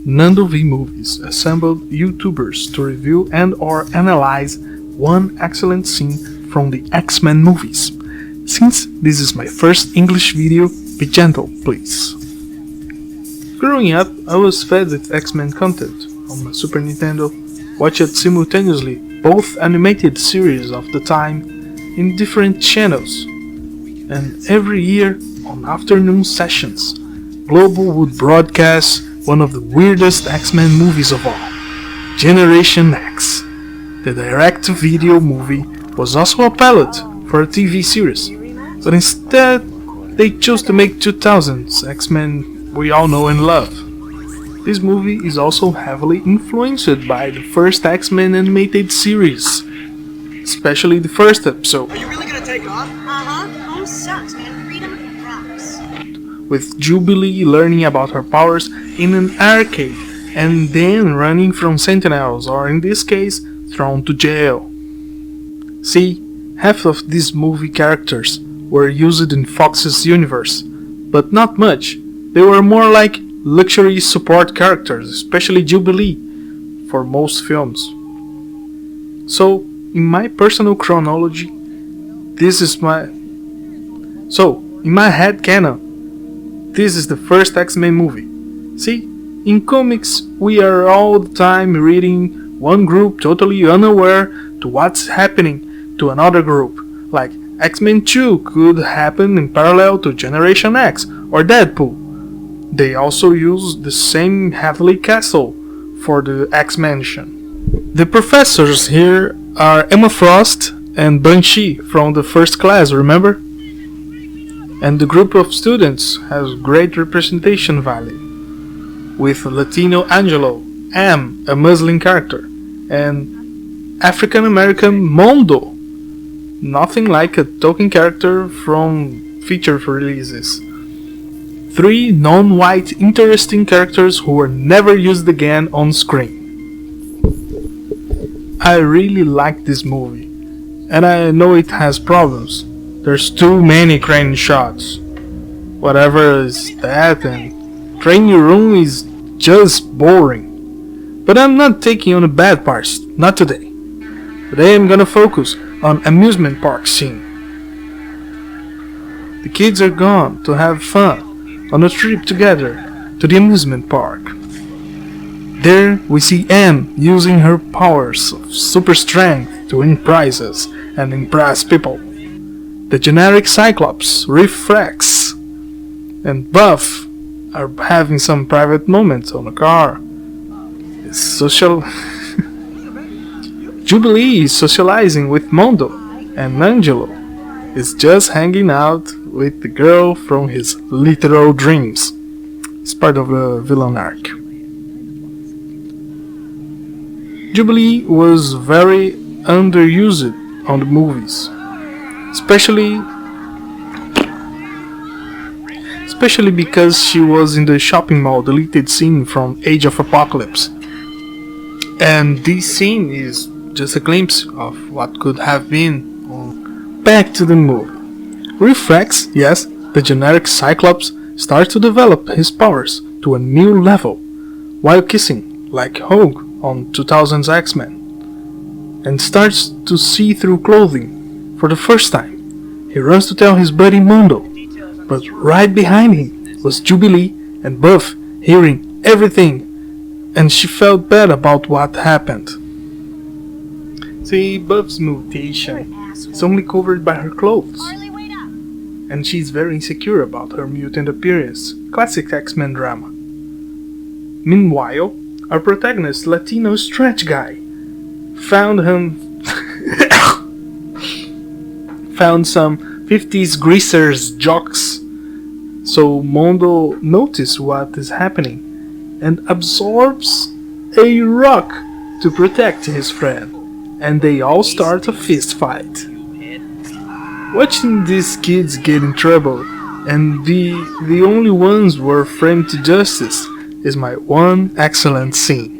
Nando V Movies assembled YouTubers to review and or analyze one excellent scene from the X-Men movies. Since this is my first English video, be gentle, please. Growing up, I was fed with X-Men content on my Super Nintendo, watched simultaneously both animated series of the time in different channels, and every year on afternoon sessions, Global would broadcast one of the weirdest X-Men movies of all, Generation X. The direct-to-video movie was also a pilot for a TV series, but instead they chose to make 2000's X-Men we all know and love. This movie is also heavily influenced by the first X-Men animated series, especially the first episode. Are you really gonna take off? Home sucks, man. Freedom rocks. With Jubilee learning about her powers in an arcade and then running from Sentinels, or in this case, thrown to jail. See, half of these movie characters were used in Fox's universe, but not much. They were more like luxury support characters, especially Jubilee, for most films. So, in my personal chronology, in my head canon, this is the first X-Men movie. See, in comics, we are all the time reading one group totally unaware to what's happening to another group, like X-Men 2 could happen in parallel to Generation X or Deadpool. They also use the same Heavenly Castle for the X-Mansion. The professors here are Emma Frost and Banshee from the First Class, remember? And the group of students has great representation value, with Latino Angelo, M, a Muslim character, and African American Mondo, nothing like a token character from feature releases. 3 non-white interesting characters who were never used again on screen. I really like this movie, and I know it has problems. There's too many crane shots. Whatever is that, and training room is just boring. But I'm not taking on the bad parts, not today. Today I'm gonna focus on amusement park scene. The kids are gone to have fun on a trip together to the amusement park. There we see M using her powers of super strength to win prizes and impress people. The generic Cyclops, Reflex, and Buff are having some private moments on the car. Jubilee is socializing with Mondo, and Angelo is just hanging out with the girl from his literal dreams. It's part of a villain arc. Jubilee was very underused on the movies, especially because she was in the shopping mall deleted scene from Age of Apocalypse. And this scene is just a glimpse of what could have been. Back to the movie. Reflex, yes, the generic Cyclops, starts to develop his powers to a new level while kissing, like Hogue on 2000's X-Men, and starts to see through clothing for the first time. He runs to tell his buddy Mondo, but right behind him was Jubilee and Buff hearing everything, and she felt bad about what happened. See, Buff's mutation is only covered by her clothes, and she's very insecure about her mutant appearance, classic X-Men drama. Meanwhile, our protagonist, Latino stretch guy, found some 50s greasers jocks, so Mondo notices what is happening and absorbs a rock to protect his friend, and they all start a fist fight. Watching these kids get in trouble and the only ones were framed to justice is my one excellent scene.